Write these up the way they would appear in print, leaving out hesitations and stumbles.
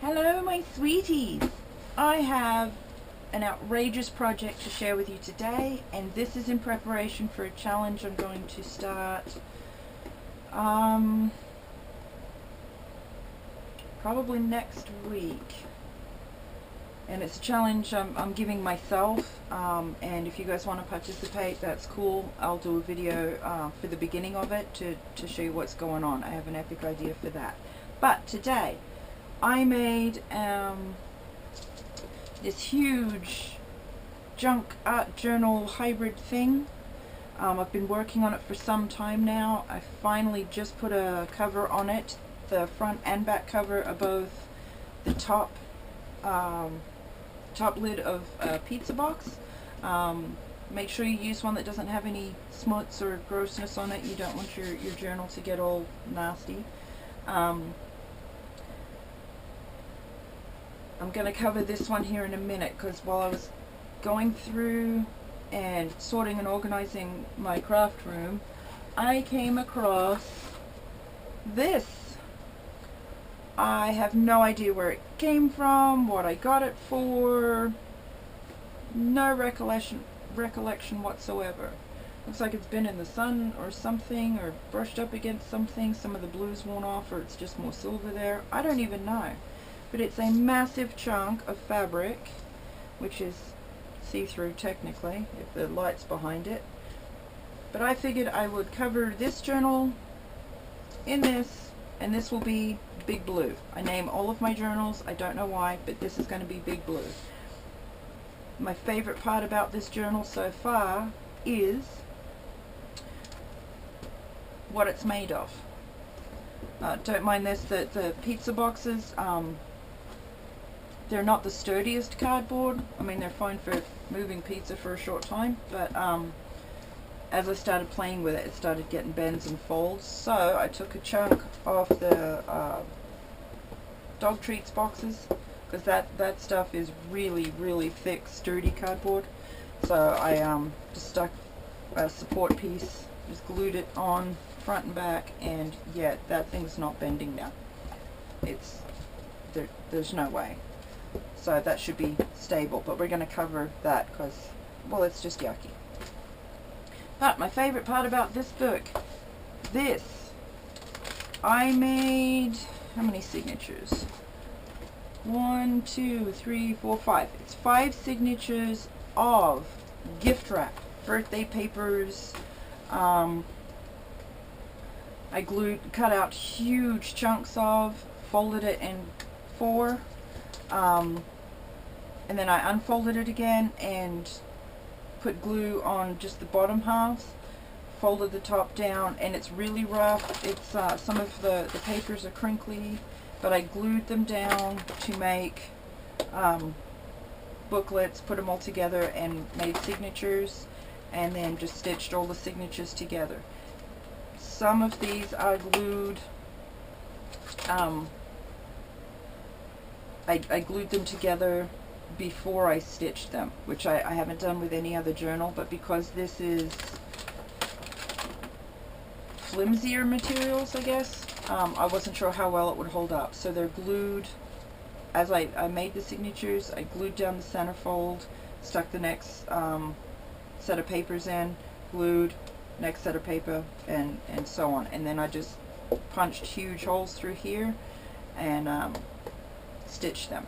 Hello my sweeties! I have an outrageous project to share with you today, and this is in preparation for a challenge I'm going to start probably next week. And it's a challenge I'm giving myself, and if you guys want to participate, that's cool. I'll do a video for the beginning of it to show you what's going on. I have an epic idea for that. But today I made this huge junk art journal hybrid thing. I've been working on it for some time now. I finally just put a cover on it. The front and back cover are both the top lid of a pizza box. Make sure you use one that doesn't have any smuts or grossness on it. You don't want your journal to get all nasty. I'm going to cover this one here in a minute, because while I was going through and sorting and organizing my craft room, I came across this. I have no idea where it came from, what I got it for, no recollection whatsoever. Looks like it's been in the sun or something, or brushed up against something. Some of the blue's worn off, or it's just more silver there. I don't even know. But it's a massive chunk of fabric, which is see-through technically, if the light's behind it. But I figured I would cover this journal in this, and this will be Big Blue. I name all of my journals, I don't know why, but this is going to be Big Blue. My favorite part about this journal so far is what it's made of. Don't mind this, the pizza boxes, they're not the sturdiest cardboard. I mean, they're fine for moving pizza for a short time, but as I started playing with it, it started getting bends and folds. So I took a chunk off the dog treats boxes, because that stuff is really thick, sturdy cardboard. So I just stuck a support piece, just glued it on front and back, and yeah, that thing's not bending now. It's there's no way. So that should be stable, but we're going to cover that because, well, it's just yucky. But my favorite part about this book, I made, how many signatures? 1, 2, 3, 4, 5. It's 5 signatures of gift wrap, birthday papers. I cut out huge chunks of, folded it in 4. And then I unfolded it again and put glue on just the bottom half, folded the top down, and it's really rough. It's some of the papers are crinkly, but I glued them down to make booklets, put them all together and made signatures, and then just stitched all the signatures together. Some of these are glued, I glued them together before I stitched them, which I haven't done with any other journal, but because this is flimsier materials, I guess, I wasn't sure how well it would hold up. So they're glued, as I made the signatures, I glued down the centerfold, stuck the next set of papers in, glued, next set of paper, and so on. And then I just punched huge holes through here and stitch them,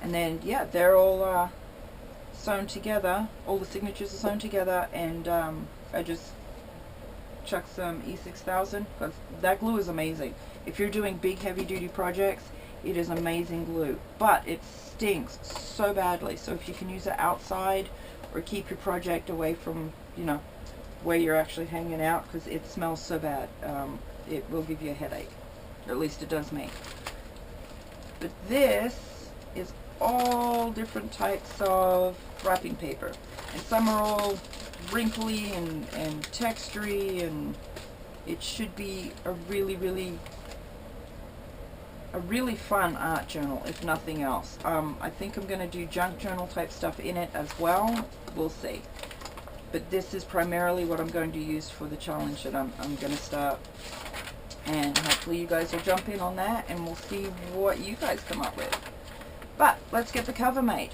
and then yeah, they're all sewn together. All the signatures are sewn together, and I just chucked some E6000, because that glue is amazing. If you're doing big heavy duty projects, it is amazing glue, but it stinks so badly. So if you can use it outside, or keep your project away from, you know, where you're actually hanging out, because it smells so bad, it will give you a headache, or at least it does me. But this is all different types of wrapping paper, and some are all wrinkly and textury, and it should be a really fun art journal, if nothing else. I think I'm going to do junk journal type stuff in it as well. We'll see. But this is primarily what I'm going to use for the challenge that I'm going to start And hopefully you guys will jump in on that and we'll see what you guys come up with. But let's get the cover made.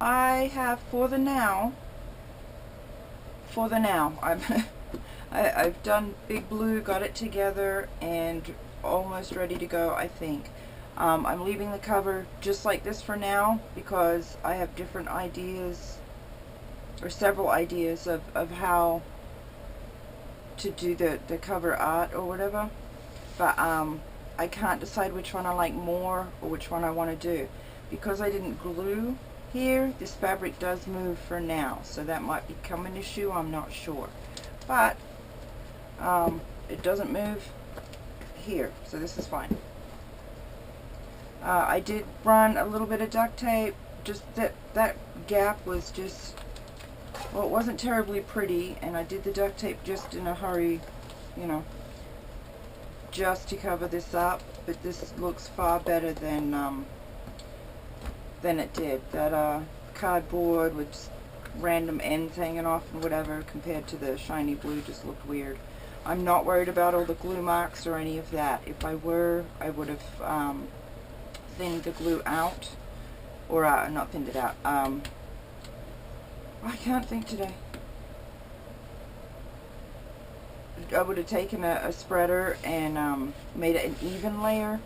I have, for the now, I've done Big Blue, got it together, and almost ready to go, I think. I'm leaving the cover just like this for now because I have different ideas, or several ideas of how to do the cover art or whatever, but I can't decide which one I like more or which one I want to do. Because I didn't glue here, this fabric does move for now, so that might become an issue, I'm not sure. But it doesn't move here, so this is fine. I did run a little bit of duct tape, just that gap was just, well, it wasn't terribly pretty, and I did the duct tape just in a hurry, you know, just to cover this up, but this looks far better than it did. That cardboard with just random ends hanging off and whatever compared to the shiny blue just looked weird. I'm not worried about all the glue marks or any of that. If I were, I would have thinned the glue out, or not thinned it out. I can't think today. I would have taken a spreader and made it an even layer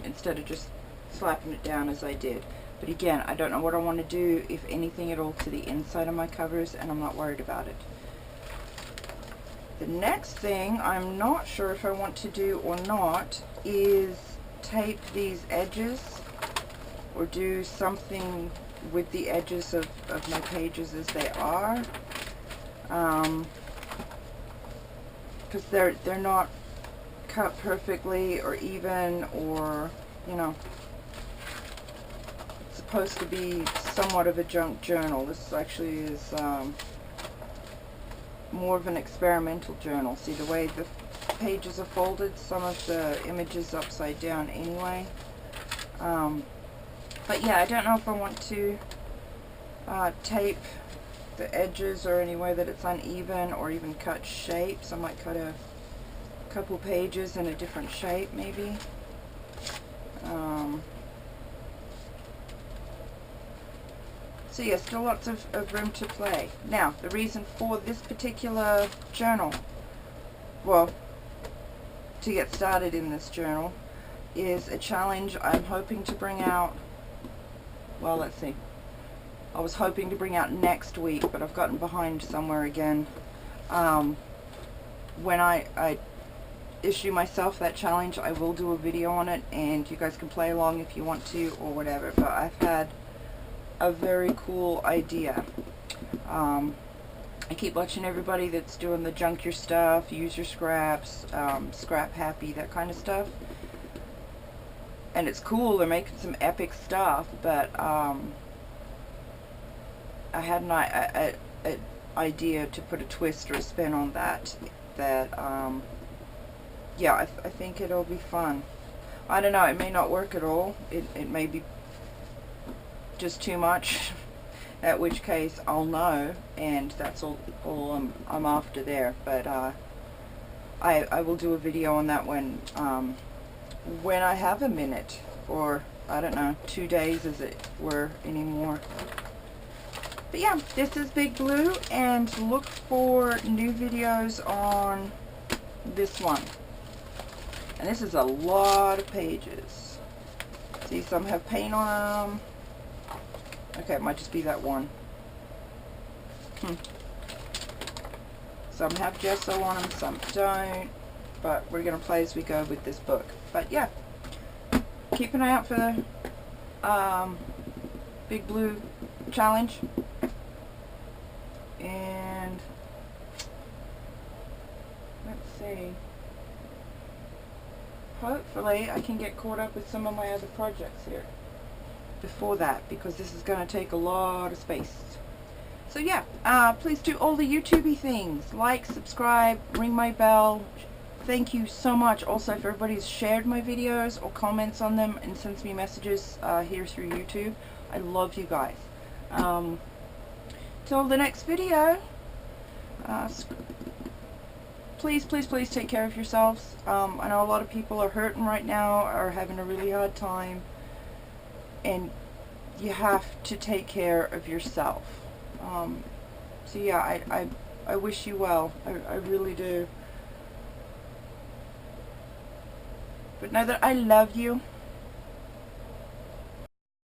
instead of just slapping it down as I did. But again, I don't know what I want to do, if anything at all, to the inside of my covers, and I'm not worried about it. The next thing I'm not sure if I want to do or not is tape these edges or do something with the edges of my pages as they are, because they're not cut perfectly or even, or, you know, it's supposed to be somewhat of a junk journal. This actually is more of an experimental journal. See the way the pages are folded, some of the images upside down anyway. But yeah, I don't know if I want to tape the edges or any way that it's uneven, or even cut shapes. I might cut a couple pages in a different shape maybe. So yeah, still lots of room to play. Now, the reason for this particular journal, well, to get started in this journal, is a challenge I'm hoping to bring out, well, let's see, I was hoping to bring out next week, but I've gotten behind somewhere again. When I issue myself that challenge, I will do a video on it, and you guys can play along if you want to or whatever, but I've had a very cool idea. I keep watching everybody that's doing the junk your stuff, use your scraps, scrap happy, that kind of stuff, and it's cool. They're making some epic stuff, but I had an idea to put a twist or a spin on that yeah, I think it'll be fun. I don't know, it may not work at all. It may be just too much, at which case I'll know, and that's all I'm after there. But I will do a video on that when I have a minute, or I don't know, 2 days as it were anymore. But yeah, this is Big Blue, and look for new videos on this one. And this is a lot of pages. See, some have paint on them. Okay, it might just be that one. Some have gesso on them, some don't. But we're going to play as we go with this book. But yeah, keep an eye out for the Big Blue challenge. And let's see. Hopefully I can get caught up with some of my other projects here before that, because this is going to take a lot of space. So yeah, please do all the YouTubey things. Like, subscribe, ring my bell. Thank you so much also for everybody who's shared my videos or comments on them and sends me messages here through YouTube. I love you guys. Till the next video, please take care of yourselves. I know a lot of people are hurting right now, are having a really hard time, and you have to take care of yourself. So yeah, I wish you well. I really do. But know that I love you.